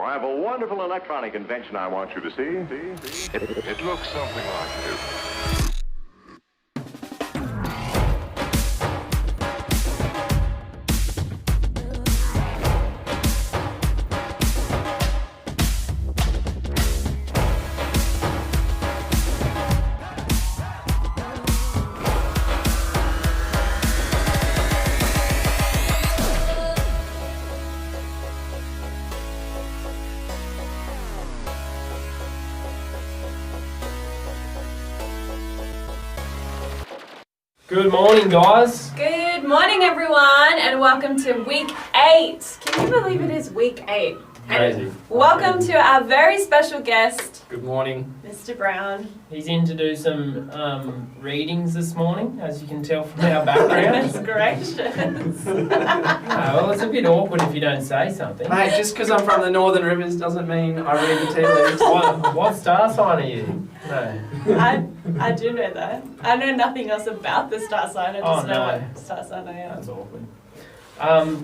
I have a wonderful electronic invention I want you to see. It looks something like this. Good morning, guys. Good morning, everyone, and welcome to week 8. Can you believe it is week 8? Crazy. Welcome to our very special guest, Good morning. Mr. Brown. He's in to do some readings this morning, as you can tell from our background. Goodness gracious. Well, it's a bit awkward if you don't say something. Mate, just because I'm from the Northern Rivers doesn't mean I read the tea leaves. What star sign are you? No. I do know that. I know nothing else about the star sign. I just know what star sign I am. That's awkward.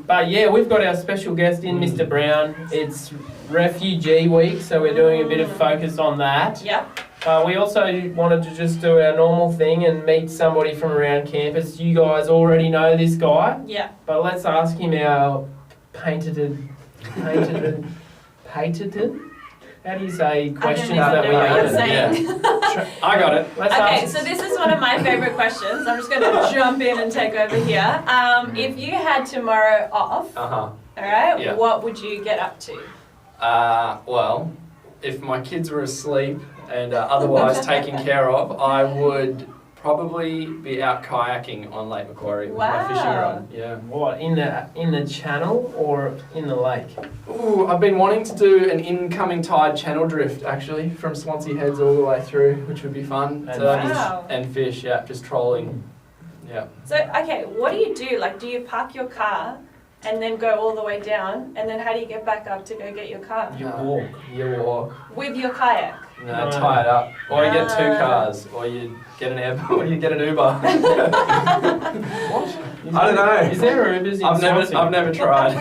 But yeah, we've got our special guest in, Mr. Brown. It's Refugee Week, so we're doing a bit of focus on that. Yep. We also wanted to just do our normal thing and meet somebody from around campus. You guys already know this guy. Yeah. But let's ask him our patented, how do you say questions that we ask? Yeah. I got it. Okay, so this is one of my favourite questions. I'm just going to jump in and take over here. If you had tomorrow off, all right, what would you get up to? Well, if my kids were asleep and otherwise taken care of, I would probably be out kayaking on Lake Macquarie with my fishing rod. Yeah. What, in the channel or in the lake? Ooh, I've been wanting to do an incoming tide channel drift actually from Swansea Heads all the way through, which would be fun. And fish, yeah, just trolling. Yeah. So, okay, what do you do? Like, do you park your car and then go all the way down, and then how do you get back up to go get your car? You walk. You walk. With your kayak? No, tie it up. Or you get 2 cars, or you get or you get an Uber. What? I don't know. Is there Ubers in Swansea? I've never tried.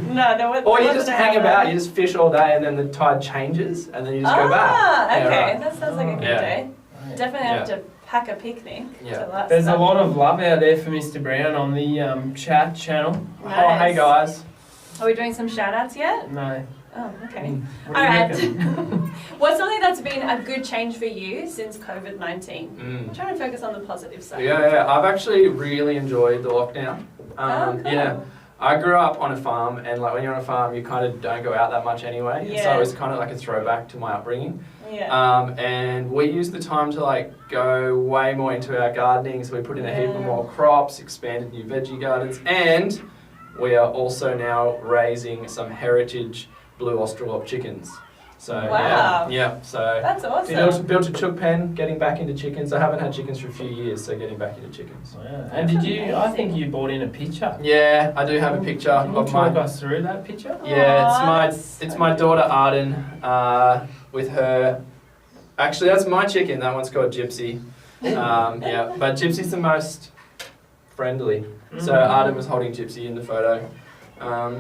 No, there Or you just hang about, you just fish all day, and then the tide changes, and then you just go back. Okay, Yeah, right. That sounds like a good day. Definitely have to pack a picnic. Yeah. There's a lot of love out there for Mr. Brown on the chat channel. Nice. Oh, hey guys. Are we doing some shout outs yet? No. Oh, okay. What All do you right. reckon? What's something that's been a good change for you since COVID-19? I'm trying to focus on the positive side. Yeah, I've actually really enjoyed the lockdown. Cool. Yeah, I grew up on a farm, and like when you're on a farm, you kind of don't go out that much anyway. Yeah. So it was kind of like a throwback to my upbringing. Yeah. And we used the time to like go way more into our gardening. So we put in a heap of more crops, expanded new veggie gardens, and we are also now raising some heritage blue Australorp chickens. So wow. yeah. So that's awesome. Built a chook pen, getting back into chickens. I haven't had chickens for a few years, so getting back into chickens. Wow. And I think you brought in a picture. Yeah, I do have a picture Can you of talk us through that picture? Yeah, it's my daughter Arden with her. Actually, that's my chicken. That one's called Gypsy. Yeah, but Gypsy's the most friendly. So Arden was holding Gypsy in the photo.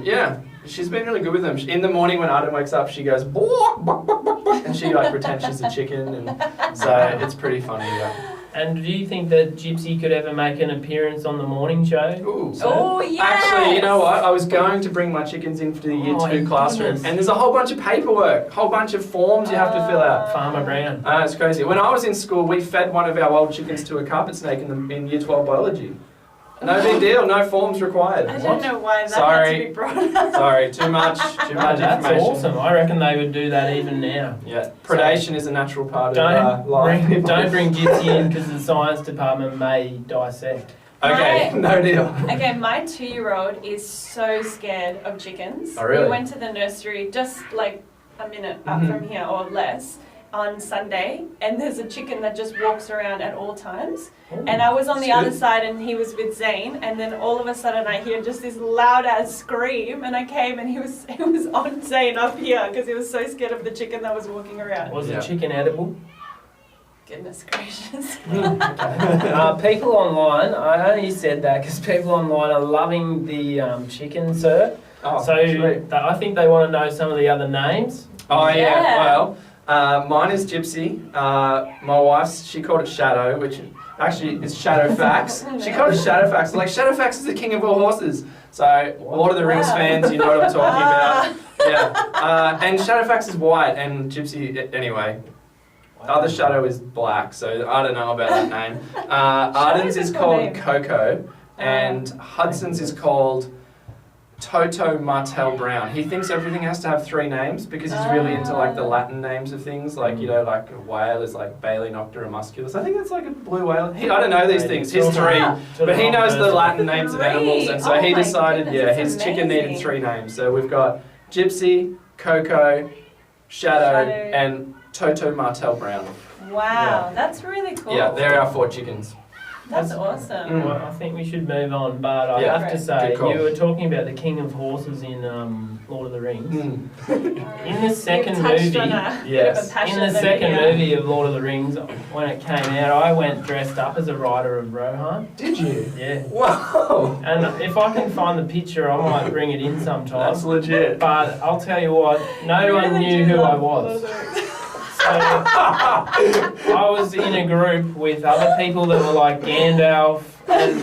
Yeah, she's been really good with them. In the morning when Arden wakes up, she goes, "Bawk, bawk, bawk, bawk, bawk," and she like pretends she's a chicken, and so it's pretty funny. Yeah. And do you think that Gypsy could ever make an appearance on the morning show? Ooh. Oh, yes! Actually, you know what? I was going to bring my chickens in for the Year 2 classroom, and there's a whole bunch of paperwork, whole bunch of forms you have to fill out. Farmer Brown. It's crazy. When I was in school, we fed one of our old chickens to a carpet snake in Year 12 biology. No big deal, no forms required. I don't know why that had to be brought up. Sorry, too much That's information. awesome. I reckon they would do that even now. Yeah, predation is a natural part of life. Don't bring Gypsy in because the science department may dissect. Okay, no deal. Okay, my 2-year-old is so scared of chickens. Oh, really? We went to the nursery just like a minute up from here or less on Sunday, and there's a chicken that just walks around at all times. And I was on the other side and he was with Zane, and then all of a sudden I hear just this loud ass scream, and I came and he was on Zane up here because he was so scared of the chicken that was walking around. Was the chicken edible? Goodness gracious. People online, I only said that because people online are loving the chicken, sir. Oh, So sweet. I think they want to know some of the other names. Oh yeah. Yeah. Well, mine is Gypsy. My wife's, she called it Shadow, which actually is Shadowfax. She called it Shadowfax. Like Shadowfax is the king of all horses. So Lord of the Rings Wow. fans, you know what I'm talking about. Yeah. And Shadowfax is white, and Gypsy anyway. Other Shadow is black, so I don't know about that name. Arden's is a cool called name. Coco, and Hudson's is called Toto Martel Brown. He thinks everything has to have 3 names because he's really into like the Latin names of things, like you know, like a whale is like Balaenoptera musculus. I think that's like a blue whale. I don't know these things. He's 3, but he knows the Latin names of animals, and so Oh he my decided, goodness, his that's chicken needed amazing. 3 names. So we've got Gypsy, Coco, Shadow, and Toto Martel Brown. Wow, that's really cool. Yeah, they're our 4 chickens. That's awesome. Well, I think we should move on, but I Yeah. have to say, Good call. you were talking about the king of horses in Lord of the Rings. Mm. In the second You've touched movie, on a bit yes. of a passion in the there, second yeah. movie of Lord of the Rings, when it came out, I went dressed up as a rider of Rohan. Did you? Yeah. Wow. And if I can find the picture, I might bring it in sometime. That's legit. But I'll tell you what, no one Really knew do who I love was. Lord of the Rings. So I was in a group with other people that were like Gandalf, and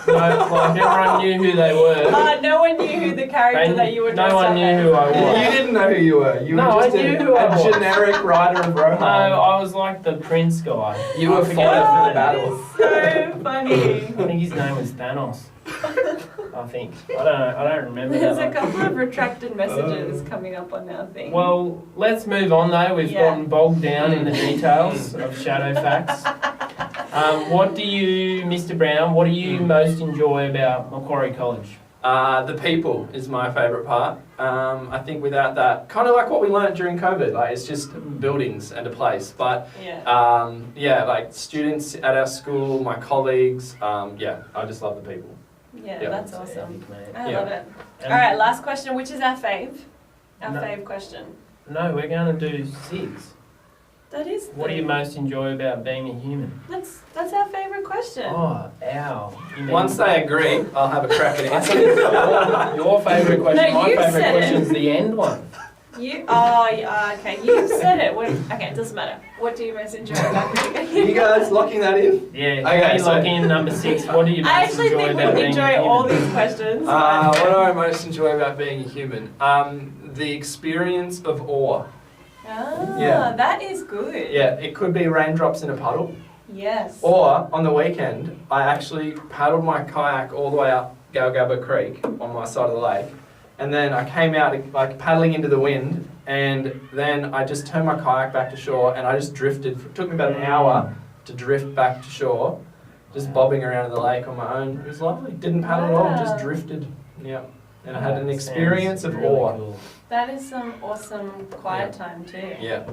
like everyone knew who they were. No one knew who the character And that you were dressed no one up knew as. who I You was. didn't know who you were. You No, were just I knew who I a was. generic rider of Rohan. No, I was like the prince guy. You were I forget fired for the his name. battle. So funny. I think his name was Thanos. I think. I don't remember There's that a one. couple of retracted messages coming up on our thing. Well, let's move on though. We've Yeah. gotten bogged down in the details of Shadowfax. What do you, Mr. Brown, what do you most enjoy about Macquarie College? The people is my favourite part. I think without that, kind of like what we learnt during COVID, like it's just buildings and a place. But yeah. like students at our school, my colleagues, I just love the people. Yeah, that's awesome. I Yeah. love it. And- All right, last question, which is our fave? Our No. fave question. No, we're going to do 6. That is. What do you most enjoy about being a human? That's our favorite question. Oh, ow. You mean- Once they agree, I'll have a crack at I answering. think your favourite question, No, my you favourite said question it. is the end one. Okay, you said it. Okay, it doesn't matter. What do you most enjoy about being a You human? guys locking that in? Yeah, Okay, you so- lock in number 6. What do you most I actually enjoy think about we being a enjoy human? all these questions. What do I most enjoy about being a human? The experience of awe. Yeah. That is good. Yeah, it could be raindrops in a puddle. Yes. Or, on the weekend, I actually paddled my kayak all the way up Galgabba Creek on my side of the lake. And then I came out like paddling into the wind, and then I just turned my kayak back to shore, and I just drifted. It took me about an hour to drift back to shore, just bobbing around in the lake on my own. It was lovely. Didn't paddle at all, just Wow. drifted. Yeah. And I had an That experience sounds of really awe. cool. That is some awesome quiet time too. Yeah.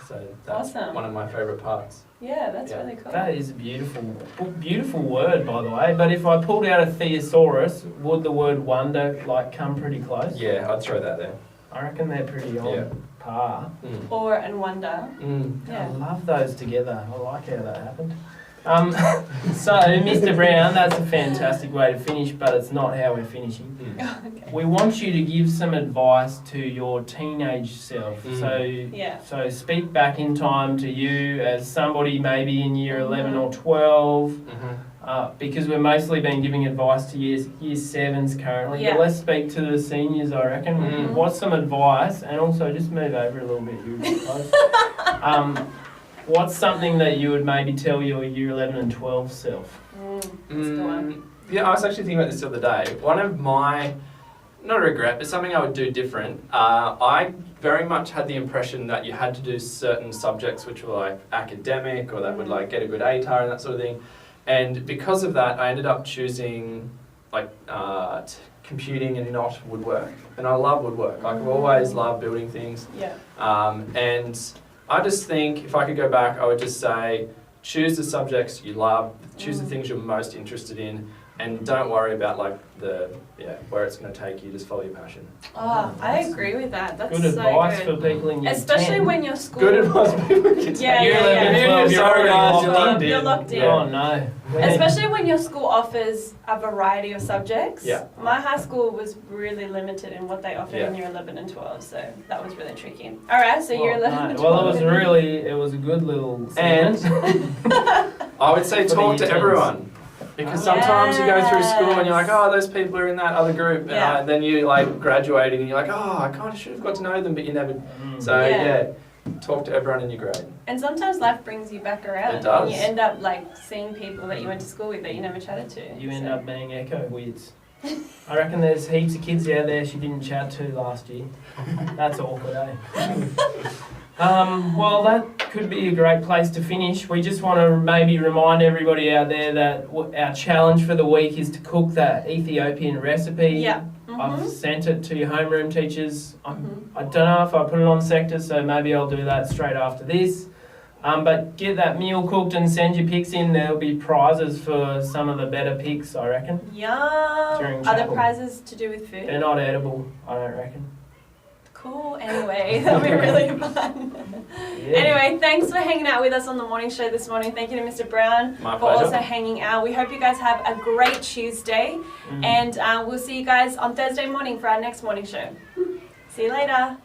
So that's Awesome. one of my favourite parts. Yeah, that's Yeah. really cool. That is a beautiful word, by the way. But if I pulled out a thesaurus, would the word wonder like come pretty close? Yeah, I'd throw that there. I reckon they're pretty on Yeah. par. Mm. Awe and wonder. Mm. Yeah. I love those together. I like how that happened. So, Mr. Brown, that's a fantastic way to finish, but it's not how we're finishing. Okay. We want you to give some advice to your teenage self. Mm. Yeah. So speak back in time to you as somebody maybe in year 11 or 12, Mm-hmm. because we've mostly been giving advice to year 7s currently. Yeah. But let's speak to the seniors, I reckon. Mm. What's some advice? And also just move over a little bit. You're a bit close. What's something that you would maybe tell your year 11 and 12 self? That's the one. Yeah, I was actually thinking about this the other day. One of my, not a regret, but something I would do different. I very much had the impression that you had to do certain subjects which were like academic or that would like get a good ATAR and that sort of thing. And because of that, I ended up choosing like computing and not woodwork. And I love woodwork. Like I've always loved building things. Yeah. And I just think if I could go back, I would just say, choose the subjects you love, choose the things you're most interested in, and don't worry about like where it's going to take you. Just follow your passion. Oh, I agree with that. That's Good so advice good. for people in year Especially 10. when your school. Good advice people can take. Yeah, Year yeah, 11, yeah. 12, you're already locked in. You're locked in. Oh no. Especially when your school offers a variety of subjects. Yeah. My high school was really limited in what they offered in Yeah. year 11 and 12, so that was really tricky. All right, so year 11 and 12. Well, it was a good little And segment. I would say For the talk to year everyone. Because sometimes you go through school and you're like, Yes. oh, those people are in that other group. Yeah. And then you like graduating and you're like, oh, I kind of should have got to know them, but you never. So Yeah. talk to everyone in your grade. And sometimes life brings you back around. It does. And you end up like seeing people that you went to school with that you never chatted to. You end so. up being echo weirds. I reckon there's heaps of kids out there she didn't chat to last year. That's awkward, eh? Well, that could be a great place to finish. We just want to maybe remind everybody out there that our challenge for the week is to cook that Ethiopian recipe. Yeah. I've sent it to your homeroom teachers. I don't know if I put it on sector, so maybe I'll do that straight after this. But get that meal cooked and send your pics in. There'll be prizes for some of the better pics, I reckon. Yum. During Are there chapel. prizes to do with food? They're not edible, I don't reckon. Cool. Anyway, that'll be really fun. Yeah. Anyway, thanks for hanging out with us on the morning show this morning. Thank you to Mr. Brown My for pleasure. also hanging out. We hope you guys have a great Tuesday, and we'll see you guys on Thursday morning for our next morning show. See you later.